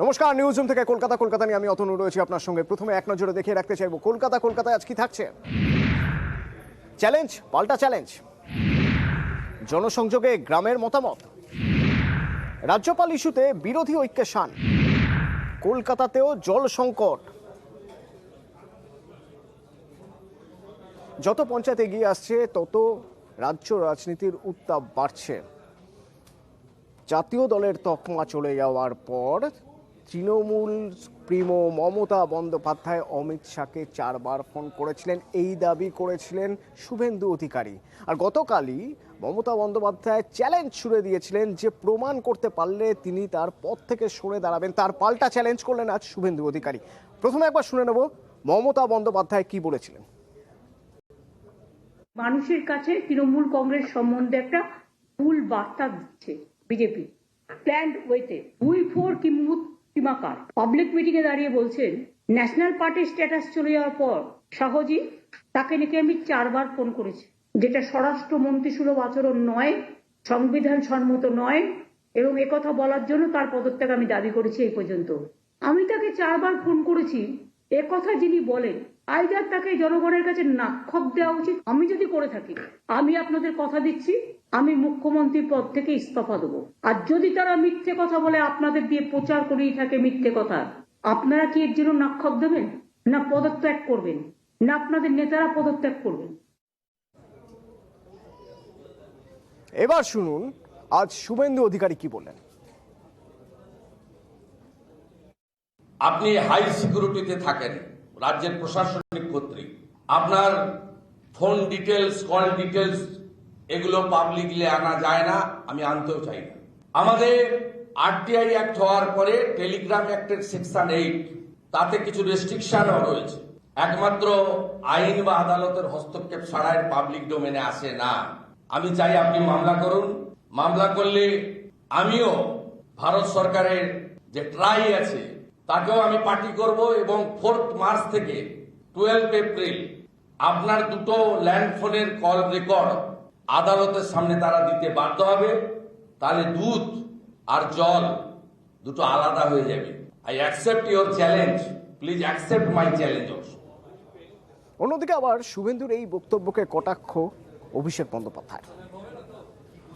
নমস্কার, news room থেকে কলকাতা নিয়ে আমি অতনু রয়েছি আপনার সঙ্গে। প্রথমে এক নজরে দেখে রাখতে চাইবো কলকাতায় আজ কি থাকছে। চ্যালেঞ্জ পাল্টা চ্যালেঞ্জ, জনসংযোগে গ্রামের মতামত, রাজ্যপাল ইস্যুতে বিরোধী ঐক্যের শান, কলকাতাতেও জল সংকট। যত পঞ্চায়েত এগিয়ে আসছে তত রাজ্য রাজনীতির উত্তাপ বাড়ছে। জাতীয় দলের তকমা চলে যাওয়ার পর তৃণমূল প্রিমো মমতা বন্দ্যোপাধ্যায় অমিত শাহকে 4 বার ফোন করেছিলেন, এই দাবি করেছিলেন শুভেন্দু অধিকারী। আর গতকালই মমতা বন্দ্যোপাধ্যায় চ্যালেঞ্জ ছুড়ে দিয়েছিলেন যে প্রমাণ করতে পারলে তিনি তার পদ থেকে সরে দাঁড়াবেন। তার পাল্টা চ্যালেঞ্জ করলেন আজ শুভেন্দু অধিকারী। প্রথমে একবার শুনে নেব মমতা বন্দ্যোপাধ্যায় কি বলেছিলেন। মানুষের কাছে তৃণমূল কংগ্রেস সম্বন্ধে একটা ভুল বার্তা দিচ্ছে বিজেপি। প্ল্যান্ড ওয়েতে 2-4 কিমাকার পাবলিক মিটিং এ দাঁড়িয়ে বলছেন ন্যাশনাল পার্টির স্ট্যাটাস চলে যাওয়ার পর শাহজি তাকে নাকি আমি 4 বার ফোন করেছি, যেটা স্বরাষ্ট্রমন্ত্রী সুলভ আচরণ নয়, সংবিধান সম্মত নয়, এবং একথা বলার জন্য তার পদত্যাগ আমি দাবি করেছি। এই পর্যন্ত আমি তাকে 4 বার ফোন করেছি, একথা যিনি বলেন আইদার তাকে জনগণের কাছে নাক্ষপ দেওয়া উচিত। আমি যদি করে থাকি, আমি আপনাদের কথা দিচ্ছি আমি মুখ্যমন্ত্রীর পদ থেকে ইস্তফা দেবো। আর যদি তারা মিথ্যে কথা বলে আপনাদের দিয়ে প্রচার করেই থাকে মিথ্যে কথা, আপনারা কি এর জন্য নাক্ষপ দেবেন, না পদত্যাগ করবেন, না আপনাদের নেতারা পদত্যাগ করবেন? এবার শুনুন আজ শুভেন্দু অধিকারী কি বললেন। আপনি হাই সিকিউরিটিতে থাকেন, রাজ্যের প্রশাসনিক কর্তৃক আপনার ফোন ডিটেলস, কল ডিটেলস এগুলো পাবলিকলি আনা যায় না, আমি আনতেও চাই না। আমাদের আরটিআই অ্যাক্ট হওয়ার পরে টেলিগ্রাম অ্যাক্টের সেকশন 8 তাতে কিছু রেস্ট্রিকশনও রয়েছে। একমাত্র আইন বা আদালতের হস্তক্ষেপ ছাড়াই পাবলিক ডোমেনে আসে না। আমি চাই আপনি মামলা করুন, মামলা করলে আমিও ভারত সরকারের যে ট্রাই আছে তাকেও আমি পার্টি করব, এবং 4 মার্চ থেকে 12 এপ্রিল আপনার দুটো ল্যান্ডফোনের কল রেকর্ড আদালতের সামনে তারা দিতে বাধ্য হবে। তাহলে দুধ আর জল দুটো আলাদা হয়ে যাবে। I accept your challenge, please accept my challenge also. অন্যদিকে আবার শুভেন্দুর এই বক্তব্যকে কটাক্ষ অভিষেক বন্দ্যোপাধ্যায়।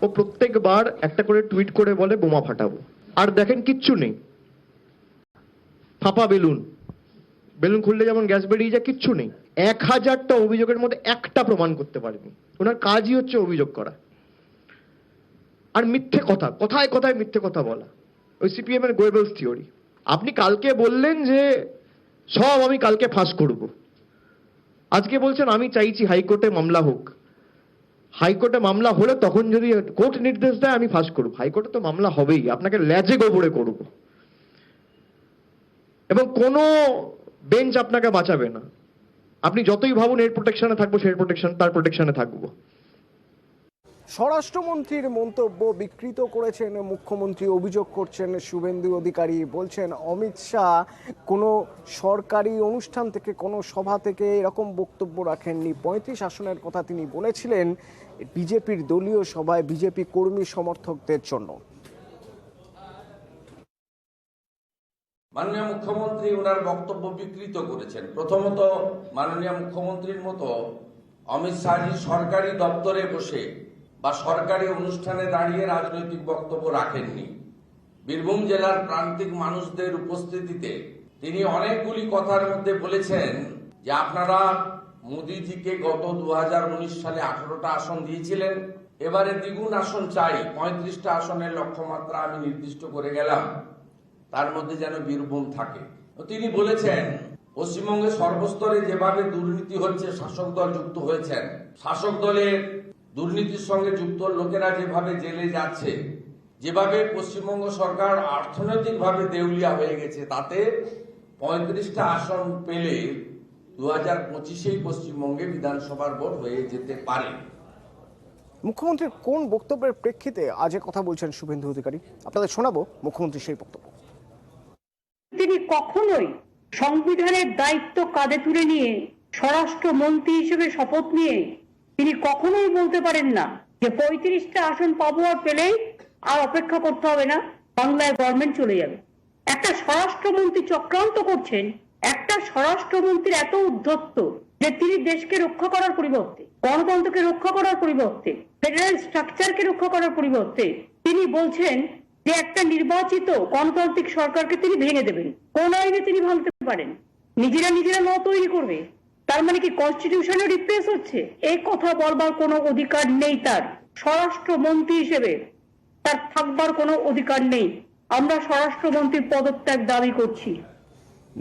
ও প্রত্যেকবার একটা করে টুইট করে বলে বোমা ফাটাবো, আর দেখেন কিচ্ছু নেই। ফাঁপা বেলুন খুললে যেমন গ্যাস বেরিয়ে যায়, কিচ্ছু নেই। 1000টা অভিযোগের মধ্যে একটা প্রমাণ করতে পারেনি। ওনার কাজই হচ্ছে অভিযোগ করা আর মিথ্যে কথা, কথায় কথায় মিথ্যে কথা বলা। ওই সিপিএম এর গোয়েবলস থিওরি। আপনি কালকে বললেন যে সব আমি কালকে ফাঁস করব, আজকে বলছেন আমি চাইছি হাইকোর্টে মামলা হোক। হাইকোর্টে মামলা হলে তখন যদি কোর্ট নির্দেশ দেয় আমি ফাঁস করব। হাইকোর্টে তো মামলা হবেই, আপনাকে ল্যাজে গোবরে করব, এবং কোনো বেঞ্চ আপনাকে বাঁচাবে না। আপনি যতই ভাবুন এর প্রোটেকশনে থাকবো, সেই তার প্রোটেকশনে থাকবো। স্বরাষ্ট্রমন্ত্রীর মন্তব্য বিকৃত করেছেন মুখ্যমন্ত্রী, অভিযোগ করছেন শুভেন্দু অধিকারী। বলছেন অমিত শাহ কোনো সরকারি অনুষ্ঠান থেকে, কোনো সভা থেকে এরকম বক্তব্য রাখেননি। 35 আসনের কথা তিনি বলেছিলেন বিজেপির দলীয় সভায় বিজেপি কর্মী সমর্থকদের জন্য। মাননীয় মুখ্যমন্ত্রী ওনার বক্তব্য বিকৃত করেছেন। প্রথমত, মাননীয় মুখ্যমন্ত্রীর মতো অমিত শাহজি সরকারি দপ্তরে বসে বা সরকারি অনুষ্ঠানে দাঁড়িয়ে রাজনৈতিক বক্তব্য রাখেননি। বীরভূম জেলার প্রান্তিক মানুষদের উপস্থিতিতে তিনি অনেকগুলি কথার মধ্যে বলেছেন যে আপনারা মোদিজিকে গত 2019 সালে 18টা আসন দিয়েছিলেন, এবারে দ্বিগুণ আসন চাই, 35টা আসনের লক্ষ্যমাত্রা আমি নির্দিষ্ট করে গেলাম, তার মধ্যে যেন বীরভূম থাকে। তিনি বলেছেন পশ্চিমবঙ্গে সর্বস্তরে যেভাবে দুর্নীতি হচ্ছে, শাসক দল যুক্ত হয়েছেন, শাসক দলের দুর্নীতির সঙ্গে যুক্ত লোকেরা যেভাবে জেলে যাচ্ছে, যেভাবে পশ্চিমবঙ্গ সরকার অর্থনৈতিকভাবে দেউলিয়া হয়ে গেছে, তাতে 35টা আসন পেলে 2025 পশ্চিমবঙ্গে বিধানসভার ভোট হয়ে যেতে পারে। মুখ্যমন্ত্রীর কোন বক্তব্যের প্রেক্ষিতে আজ কথা বলছেন শুভেন্দু অধিকারী, আপনাদের শোনাবো মুখ্যমন্ত্রীর সেই বক্তব্য। তিনি কখনোই সংবিধানের দায়িত্ব কাঁধে তুলে নিয়ে স্বরাষ্ট্রমন্ত্রী হিসেবে শপথ নিয়ে তিনি কখনোই বলতে পারেন না যে 35টা আসন পাবো, আর পেলেই আর অপেক্ষা করতে হবে না, বাংলায় গভর্নমেন্ট চলে যাবে। একটা স্বরাষ্ট্রমন্ত্রী চক্রান্ত করছেন, একটা স্বরাষ্ট্রমন্ত্রীর এত উদ্ধত্ত যে তিনি দেশকে রক্ষা করার পরিবর্তে, গণতন্ত্রকে রক্ষা করার পরিবর্তে, ফেডারেল স্ট্রাকচারকে রক্ষা করার পরিবর্তে তিনি বলছেন যে একটা নির্বাচিত গণতান্ত্রিক সরকারকে তিনি ভেঙে দেবেন। কোন আইনে তিনি ভাঙতে পারেন? নিজেরা ল তৈরি করবে। তার মানে কি কনস্টিটিউশনে রিপ্লেস হচ্ছে? এই কথা বলবার কোনো অধিকার নেই তার। স্বরাষ্ট্রমন্ত্রী হিসেবে তার থাকবার কোনো অধিকার নেই। আমরা স্বরাষ্ট্রমন্ত্রীর পদত্যাগ দাবি করছি।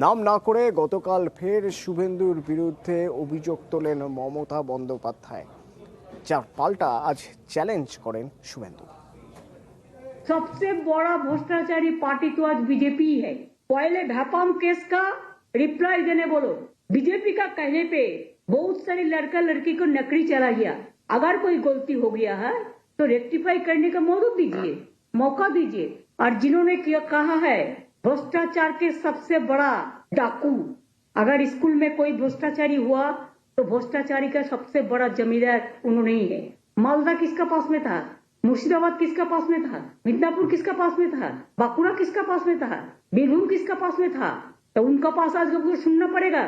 নাম না করে গতকাল ফের শুভেন্দুর বিরুদ্ধে অভিযোগ তোলেন মমতা বন্দ্যোপাধ্যায়, যার পাল্টা আজ চ্যালেঞ্জ করেন শুভেন্দু। सबसे बड़ा भ्रष्टाचारी पार्टी तो आज बीजेपी ही है। पहले भैपाम केस का रिप्लाई देने बोलो। बीजेपी का कहने पे बहुत सारी लड़का लड़की को नकरी चला गया। अगर कोई गलती हो गया है तो रेक्टिफाई करने का मौका दीजिए। और जिन्होंने कहा है भ्रष्टाचार के सबसे बड़ा डाकू, अगर स्कूल में कोई भ्रष्टाचारी हुआ तो भ्रष्टाचारी का सबसे बड़ा जमींदार उन्होंने ही है। मालदा किसका पास में था? मुर्शिदाबाद किसका पास में था? मिदनापुर किसका पास में था? बांकुड़ा किसका पास में था? बीरभूम किसका पास में था? तो उनका पास आज सुनना पड़ेगा।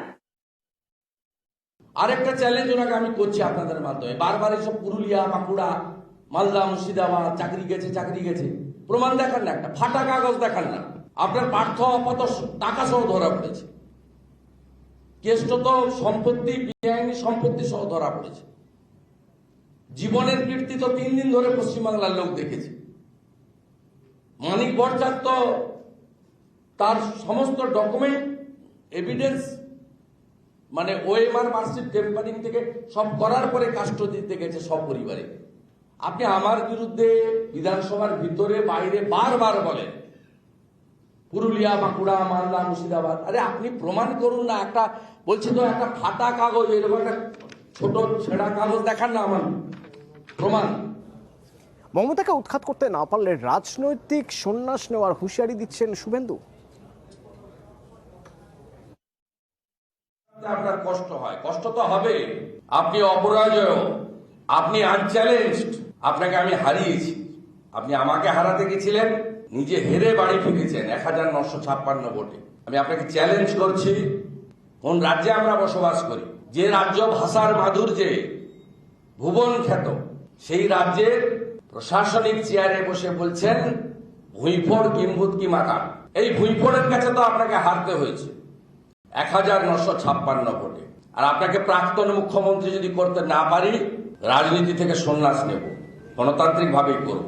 আরেকটা চ্যালেঞ্জ ওনাকে আমি করছি আপনাদের মাধ্যমে। বারবার এসব পুরুলিয়া, বাঁকুড়া, মালদা, মুর্শিদাবাদ চাকরি গেছে প্রমাণ দেখান না, একটা ফাটা কাগজ দেখান না। আপনার পার্থ অপত টাকা সহ ধরা পড়েছে, কেষ্টত সম্পত্তি, বেআইনি সম্পত্তি সহ ধরা পড়েছে। জীবনের কীর্তি তো 3 দিন ধরে পশ্চিমবাংলার লোক দেখেছে। মানিক ভট্টাচার্য তো তার সমস্ত ডকুমেন্ট এভিডেন্স মানে ওএমআর মার্কশিট টেম্পারিং থেকে সব করার পরে কাস্টডি দিতে গেছে সব পরিবারে। আপনি আমার বিরুদ্ধে বিধানসভার ভিতরে বাইরে বারবার বলেন পুরুলিয়া, বাঁকুড়া, মালদা, মুর্শিদাবাদ। আরে আপনি প্রমাণ করুন না। একটা বলছি তো একটা ফাটা কাগজ, এরকম একটা ছোট ছেঁড়া কাগজ দেখান না আমার প্রমাণ। মমতাকে উৎখাত করতে না পারলে রাজনৈতিক সন্ন্যাস নেওয়ার হুঁশিয়ারি দিচ্ছেন শুভেন্দু। আপনার কষ্ট হয়, কষ্ট তো হবে। আপনি অপরাজয়, আপনি আনচ্যালেঞ্জড। আপনাকে আমি হারিয়েছি, আপনি আমাকে হারাতে গেছিলেন, নিজে হেরে বাড়ি ফিরেছেন 1956 ভোটে। আমি আপনাকে চ্যালেঞ্জ করছি, কোন রাজ্যে আমরা বসবাস করি, যে রাজ্য ভাষার মাধুর্যে ভুবন খ্যাত, সেই রাজ্যের প্রশাসনিক চেয়ারে বসে বলছেন ভুঁইফোড় কিম্ভূত কি মাকান। এই ভুঁইফোড়ের কাছে তো আপনাকে হারতে হয়েছে 1956 ভোটে। আর আপনাকে প্রাক্তন মুখ্যমন্ত্রী যদি করতে না পারি, রাজনীতি থেকে সন্ন্যাস নেব, গণতান্ত্রিক ভাবেই করব।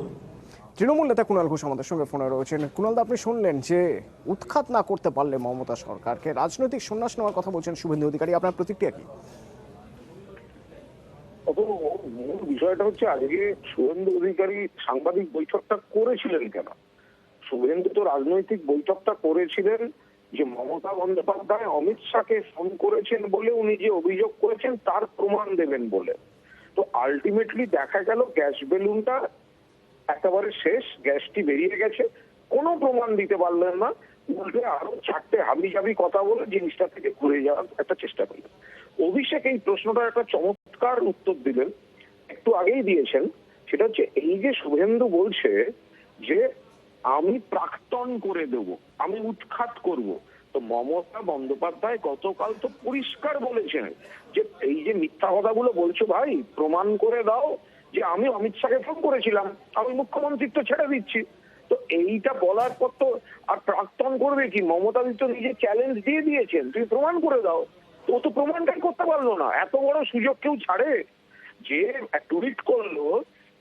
তৃণমূল নেতা কুণাল ঘোষ আমাদের সঙ্গে ফোনে রয়েছেন। কুণালদা, আপনি শুনলেন যে উৎখাত না করতে পারলে মমতা সরকারকে রাজনৈতিক সন্ন্যাস নেওয়ার কথা বলছেন শুভেন্দু অধিকারী, আপনার প্রতিক্রিয়া কি? মূল বিষয়টা হচ্ছে আজকে শুভেন্দু অধিকারী সাংবাদিক বৈঠকটা করেছিলেন কেন? শুভেন্দু তো রাজনৈতিক বৈঠকটা করেছিলেন যে মমতা বন্দ্যোপাধ্যায় অমিত শাহকে ফোন করেছেন বলে উনি যে অভিযোগ করেছেন তার প্রমাণ দেবেন বলে। তো আলটিমেটলি দেখা গেল গ্যাস বেলুনটা একেবারে শেষ, গ্যাসটি বেরিয়ে গেছে, কোনো প্রমাণ দিতে পারলেন না, উল্টে আরো 4টে হাবিজাবি কথা বলে জিনিসটা থেকে ঘুরে যাওয়ার একটা চেষ্টা করলেন। অভিষেক এই প্রশ্নটার একটা চমৎকার উত্তর দিলেন, একটু আগেই দিয়েছেন। সেটা হচ্ছে এই যে শুভেন্দু বলছে যে আমি প্রাক্তন করে দেব, আমি উৎখাত করব, তো মমতা বন্দ্যোপাধ্যায় গতকাল তো পরিষ্কার বলেছেন যে এই যে মিথ্যা কথাগুলো বলছো ভাই, প্রমাণ করে দাও যে আমি অমিত শাহকে ফোন করেছিলাম, আমি মুখ্যমন্ত্রিত্ব ছেড়ে দিচ্ছি। তো এইটা বলার পর তো আর প্রাক্তন করবে কি? মমতা তো নিজে চ্যালেঞ্জ দিয়ে দিয়েছেন, তুমি প্রমাণ করে দাও। তো ও তো প্রমাণটাই করতে পারলো না। এত বড় সুযোগ কেউ ছাড়ে? যে টুইট করলো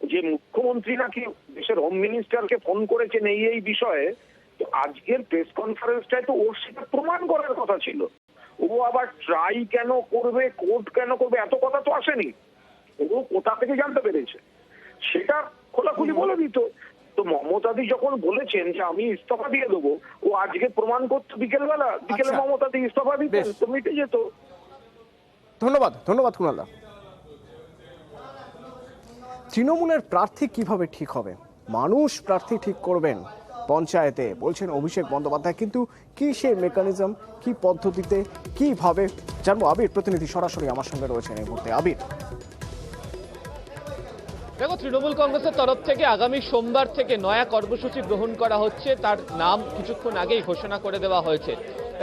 যে মুখ্যমন্ত্রী নাকি দেশের হোম মিনিস্টারকে ফোন করেছেন এই বিষয়ে, তো আজকের প্রেস কনফারেন্সটায় তো ওর সেটা প্রমাণ করার কথা ছিল। ও আবার ট্রাই কেন করবে, কোর্ট কেন করবে, এত কথা তো আসেনি। ও কোথা থেকে জানতে পেরেছে সেটা খোলাখুলি বলে দিত। তো মমতাদি যখন বলেছেন যে আমি ইস্তফা দিয়ে দেবো, ও আজকে প্রমাণ করতো বিকেলে মমতাদি ইস্তফা দিতেন, তো মিটে যেত। ধন্যবাদ কুণালদা। তৃণমূলের প্রার্থী কিভাবে ঠিক হবে? মানুষ প্রার্থী ঠিক করবেন পঞ্চায়েতে, বলছেন অভিষেক বন্দ্যোপাধ্যায়। কিন্তু কি সেই মেকানিজম, কি পদ্ধতিতে, কিভাবে জানবো? আবির প্রতিনিধি সরাসরি আমার সঙ্গে রয়েছেন এই মুহূর্তে। আবির, দেখো, তৃণমূল কংগ্রেসের তরফ থেকে আগামী সোমবার থেকে নয়া কর্মসূচি গ্রহণ করা হচ্ছে। তার নাম কিছুক্ষণ আগেই ঘোষণা করে দেওয়া হয়েছে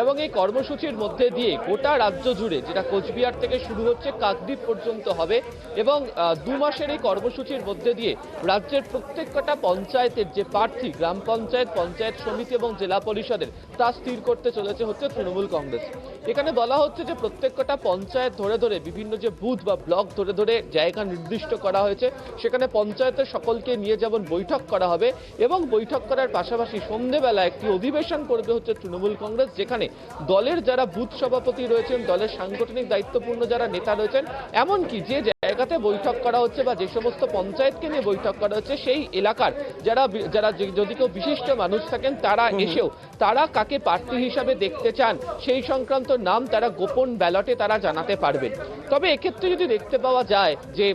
এবং এই কর্মসূচির মধ্যে দিয়ে গোটা রাজ্য জুড়ে, যেটা কোচবিহার থেকে শুরু হচ্ছে কাকদ্বীপ পর্যন্ত হবে এবং 2 মাসের এই কর্মসূচির মধ্যে দিয়ে রাজ্যের প্রত্যেকটা পঞ্চায়েতের যে প্রার্থী, গ্রাম পঞ্চায়েত, পঞ্চায়েত সমিতি এবং জেলা পরিষদের, তা স্থির করতে চলেছে হচ্ছে তৃণমূল কংগ্রেস। এখানে বলা হচ্ছে যে প্রত্যেকটা পঞ্চায়েত ধরে ধরে, বিভিন্ন যে বুথ বা ব্লক ধরে ধরে জায়গা নির্দিষ্ট করা হয়েছে, সেখানে পঞ্চায়েতের সকলকে নিয়ে যেমন বৈঠক করা হবে এবং বৈঠক করার পাশাপাশি সন্ধ্যেবেলা একটি অধিবেশন করবে হচ্ছে তৃণমূল কংগ্রেস, যেখানে দলের যারা বুথ সভাপতি রয়েছেন, দলের সাংগঠনিক দায়িত্বপূর্ণ যারা নেতা রয়েছেন, এমনকি যে জায়গাতে বৈঠক করা হচ্ছে বা যে সমস্ত পঞ্চায়েতকে নিয়ে বৈঠক করা হচ্ছে, সেই এলাকার যারা যদি কেউ বিশিষ্ট মানুষ থাকেন, তারা এসেও তারা কাকে প্রার্থী হিসাবে দেখতে চান সেই সংক্রান্ত নাম তারা গোপন ব্যালটে তারা জানাতে পারবেন। তবে এক্ষেত্রে যদি দেখতে পাওয়া যায় যে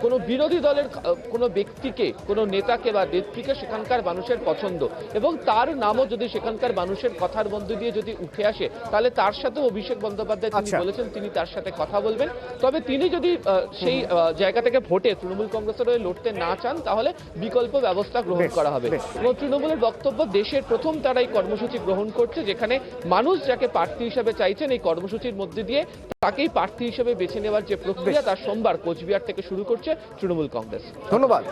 কোনো বিরোধী দলের কোনো ব্যক্তিকে, কোনো নেতাকে বা নেত্রীকে সেখানকার মানুষের পছন্দ এবং তার নামও যদি সেখানকার মানুষের কথার মধ্যে দিয়ে যদি উঠে আসে, তাহলে তার সাথে অভিষেক বন্দ্যোপাধ্যায় তিনি বলেছেন তিনি তার সাথে কথা বলবেন। তবে তিনি যদি সেই জায়গা থেকে ভোটে তৃণমূল কংগ্রেসের হয়ে লড়তে না চান, তাহলে বিকল্প ব্যবস্থা গ্রহণ করা হবে। এবং তৃণমূলের বক্তব্য, দেশের প্রথম তারা এই কর্মসূচি গ্রহণ করছে, যেখানে মানুষ যাকে প্রার্থী হিসেবে চাইছেন, এই কর্মসূচির মধ্যে দিয়ে তাকেই প্রার্থী হিসেবে বেছে নেওয়ার যে প্রক্রিয়া, তার সোমবার কোচবিহার থেকে শুরু করছে তৃণমূল কংগ্রেস। ধন্যবাদ।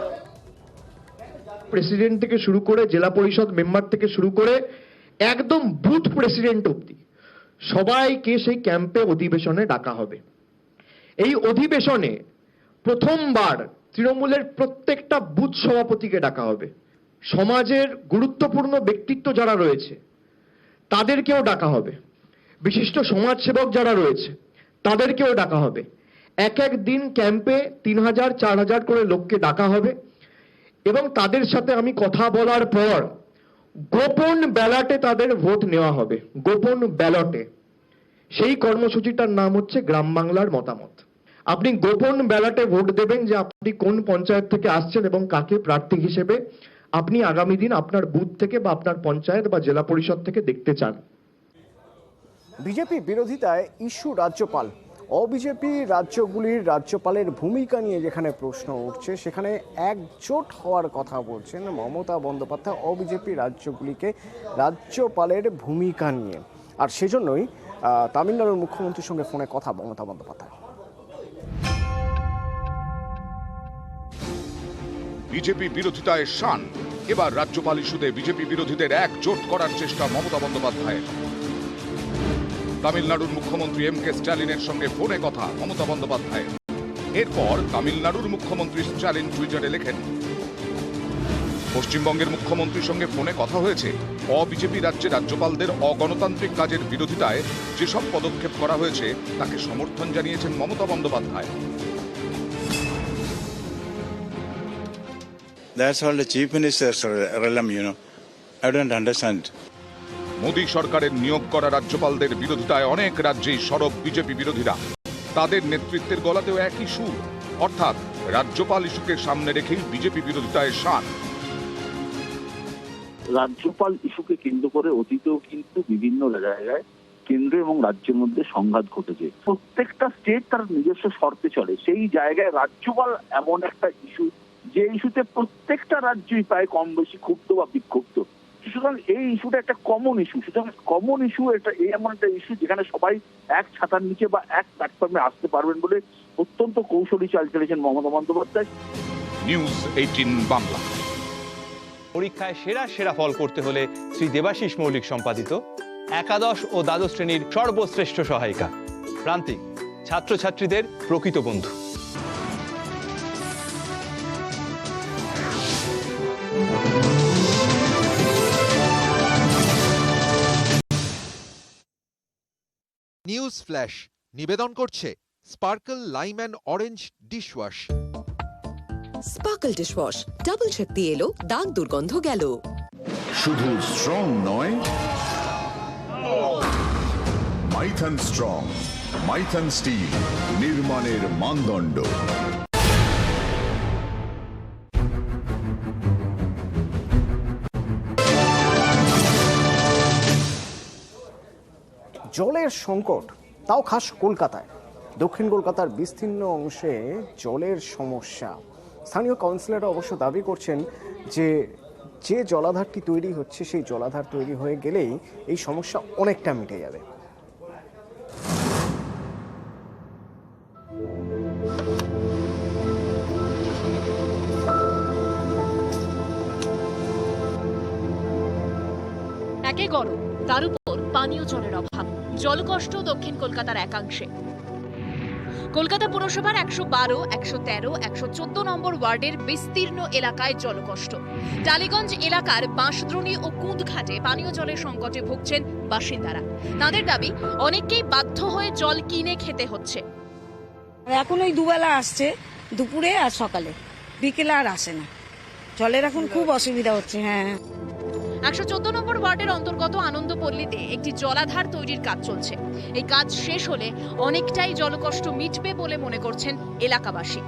প্রেসিডেন্ট থেকে শুরু করে, জেলা পরিষদ মেম্বার থেকে শুরু করে একদম বুথ প্রেসিডেন্ট অবধি সবাইকে সেই ক্যাম্পে অধিবেশনে ডাকা হবে। এই অধিবেশনে প্রথমবার তৃণমূলের প্রত্যেকটা বুথ সভাপতিকে ডাকা হবে। সমাজের গুরুত্বপূর্ণ ব্যক্তিত্ব যারা রয়েছে তাদেরকেও ডাকা হবে। বিশিষ্ট সমাজসেবক যারা রয়েছে তাদেরকেও ডাকা হবে। এক এক দিন ক্যাম্পে 3000-4000 করে লোককে ডাকা হবে এবং তাদের সাথে আমি কথা বলার পর গোপন ব্যালটে তাদের ভোট নেওয়া হবে। গোপন ব্যালটে। সেই কর্মসূচিটার নাম হচ্ছে গ্রাম বাংলার মতামত। আপনি গোপন ব্যালটে ভোট দেবেন যে আপনি কোন পঞ্চায়েত থেকে আসছেন এবং কাকে প্রার্থী হিসেবে আপনি আগামী দিন আপনার বুথ থেকে বা আপনার পঞ্চায়েত বা জেলা পরিষদ থেকে দেখতে চান। বিজেপি বিরোধিতায় ইস্যু রাজ্যপাল। অবিজেপি রাজ্যগুলির রাজ্যপালের ভূমিকা নিয়ে যেখানে প্রশ্ন উঠছে, সেখানে একজোট হওয়ার কথা বলছেন মমতা বন্দ্যোপাধ্যায় অবিজেপি রাজ্যগুলিকে রাজ্যপালের ভূমিকা নিয়ে। আর সেজন্যই তামিলনাড়ুর মুখ্যমন্ত্রীর সঙ্গে ফোনে কথা মমতা বন্দ্যোপাধ্যায়। বিজেপি বিরোধিতায় শান। এবার রাজ্যপাল ইস্যুতে বিজেপি বিরোধীদের একজোট করার চেষ্টা মমতা বন্দ্যোপাধ্যায়ের। তামিলনাড়ুর মুখ্যমন্ত্রী এম.কে. স্ট্যালিনের সঙ্গে ফোনে কথা মমতা বন্দ্যোপাধ্যায়ের। এরপর তামিলনাড়ুর মুখ্যমন্ত্রী স্ট্যালিন টুইটারে লেখেন, পশ্চিমবঙ্গের মুখ্যমন্ত্রীর সঙ্গে ফোনে কথা হয়েছে। অবিজেপি রাজ্যে রাজ্যপালদের অগণতান্ত্রিক কাজের বিরোধিতায় যেসব পদক্ষেপ করা হয়েছে তাকে সমর্থন জানিয়েছেন Mamata Bandyopadhyay. That's all the chief minister's realm, I don't understand. Modi সরকারের নিয়োগ করা রাজ্যপালদের বিরোধিতায় অনেক রাজ্যেই সরব বিজেপি বিরোধীরা। তাদের নেতৃত্বের গলাতেও একই সুর, অর্থাৎ রাজ্যপাল ইস্যুকে সামনে রেখেই বিজেপি বিরোধিতায় শান। রাজ্যপাল ইস্যুকে কেন্দ্র করে অতীতেও কিন্তু বিভিন্ন জায়গায় কেন্দ্র এবং রাজ্যের মধ্যে সংঘাত ঘটেছে। প্রত্যেকটা স্টেট তার নিজস্ব শর্তে চলে। সেই জায়গায় রাজ্যপাল এমন একটা ইস্যু, যে ইস্যুতে প্রত্যেকটা রাজ্যই প্রায় কম বেশি ক্ষুব্ধ বা বিক্ষুব্ধ। সুতরাং এই ইস্যুটা একটা কমন ইস্যু। সুতরাং কমন ইস্যু এটা এমন একটা ইস্যু যেখানে সবাই এক ছাতার নিচে বা এক প্ল্যাটফর্মে আসতে পারবেন বলে অত্যন্ত কৌশলী চাল চলেছেন মমতা বন্দ্যোপাধ্যায়। নিউজ 18 বাংলা। পরীক্ষায় সেরা ফল করতে হলে শ্রী দেবাশিস মৌলিক সম্পাদিত একাদশ ও দ্বাদশ শ্রেণীর সর্বশ্রেষ্ঠ সহায়িকা প্রান্তিক, ছাত্রছাত্রীদের প্রকৃত বন্ধু। নিউজ ফ্ল্যাশ নিবেদন করছে sparkle lime and orange dishwash. Sparkle dishwash, double শক্তি এলো, দাগ দুর্গন্ধ গেল। শুধু স্ট্রং নয়, মাইথন স্ট্রং, মাইথন স্টিল, নির্মাণের মানদণ্ড। জলের সংকট, তাও খাস কলকাতায়। দক্ষিণ কলকাতার বিস্তীর্ণ অংশে জলের সমস্যা। স্থানীয় কাউন্সিলররা অবশ্য দাবি করছেন যে যে জলাধারটি তৈরি হচ্ছে সেই জলাধার তৈরি হয়ে গেলেই এই সমস্যা অনেকটা মিটে যাবে। একে গরম, তার উপর পানীয় জলের অভাব, জলকষ্ট দক্ষিণ কলকাতার একাংশে। কলকাতা পুরসভার 112, 113, 114 নম্বর ওয়ার্ডের বিস্তীর্ণ এলাকায় জলকষ্ট। টালিগঞ্জ এলাকার বাঁশদ্রোণী ও কুঁদঘাটে পানীয় জলের সংকটে ভুগছেন বাসিন্দারা। তাদের দাবি, অনেককেই বাধ্য হয়ে জল কিনে খেতে হচ্ছে। এখন ওই দুবেলা আসছে, দুপুরে আর সকালে, বিকেলে আর আসে না। জলের এখন খুব অসুবিধা হচ্ছে। হ্যাঁ, 114 নম্বর ওয়ার্ডের অন্তর্গত আনন্দপল্লীতে একটি জলাধার তৈরির কাজ চলছে। এই কাজ শেষ হলে অনেকটাই জলকষ্ট মিটবে বলে মনে করছেন এলাকাবাসী।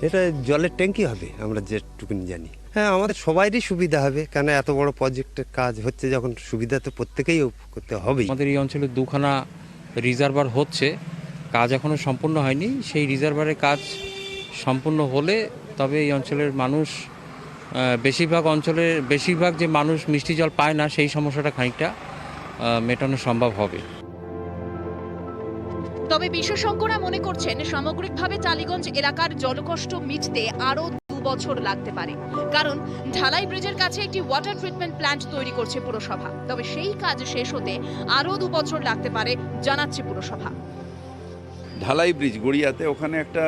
এটা জলের ট্যাঙ্কি হবে, আমরা যেটুকুনি জানি। হ্যাঁ, আমাদের সবারই সুবিধা হবে, কেন এত বড় প্রজেক্টের কাজ হচ্ছে যখন, সুবিধা তো প্রত্যেকেই করতে হবে। আমাদের এই অঞ্চলে 2খানা রিজার্ভার হচ্ছে, কাজ এখনো সম্পূর্ণ হয়নি। সেই রিজার্ভারের কাজ সম্পূর্ণ হলে তবে এই অঞ্চলের মানুষ, বেশিরভাগ যে মানুষ মিষ্টি জল পায় না, সেই সমস্যাটা খানিকটা মেটানো সম্ভব হবে। তবে বিশেষজ্ঞরা মনে করছেন, সামগ্রিকভাবে টালিগঞ্জ এলাকার জলকষ্ট মিটতে আরও 2 বছর লাগতে পারে। কারণ ঢালাই ব্রিজের কাছে একটি ওয়াটার ট্রিটমেন্ট প্ল্যান্ট তৈরি করছে পুরসভা। তবে সেই কাজ শেষ হতে আরও 2 বছর লাগতে পারে জানাচ্ছে পুরসভা। ঢালাই ব্রিজ গড়িয়াতে, ওখানে একটা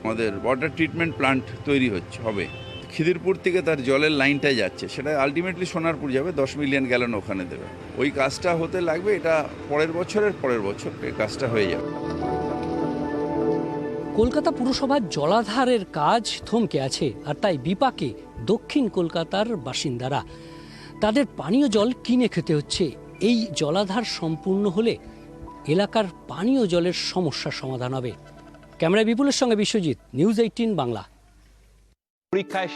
আমাদের ওয়াটার ট্রিটমেন্ট প্ল্যান্ট তৈরি হবে। খিদিরপুর থেকে তার জলের লাইনটা যাচ্ছে, সেটা আলটিমেটলি সোনারপুর যাবে, 10 মিলিয়ন গ্যালন ওখানে দেবে। ওই কাজটা হতে লাগবে, এটা পরের বছর এই কাজটা হয়ে যাবে। কলকাতা পুরসভার জলাধারের কাজ থমকে আছে, আর তাই বিপাকে দক্ষিণ কলকাতার বাসিন্দারা। তাদের পানীয় জল কিনে খেতে হচ্ছে। এই জলাধার সম্পূর্ণ হলে এলাকার পানীয় জলের সমস্যার সমাধান হবে। ক্যামেরায় বিপুলের সঙ্গে বিশ্বজিৎ, নিউজ 18 বাংলা। পরীক্ষায়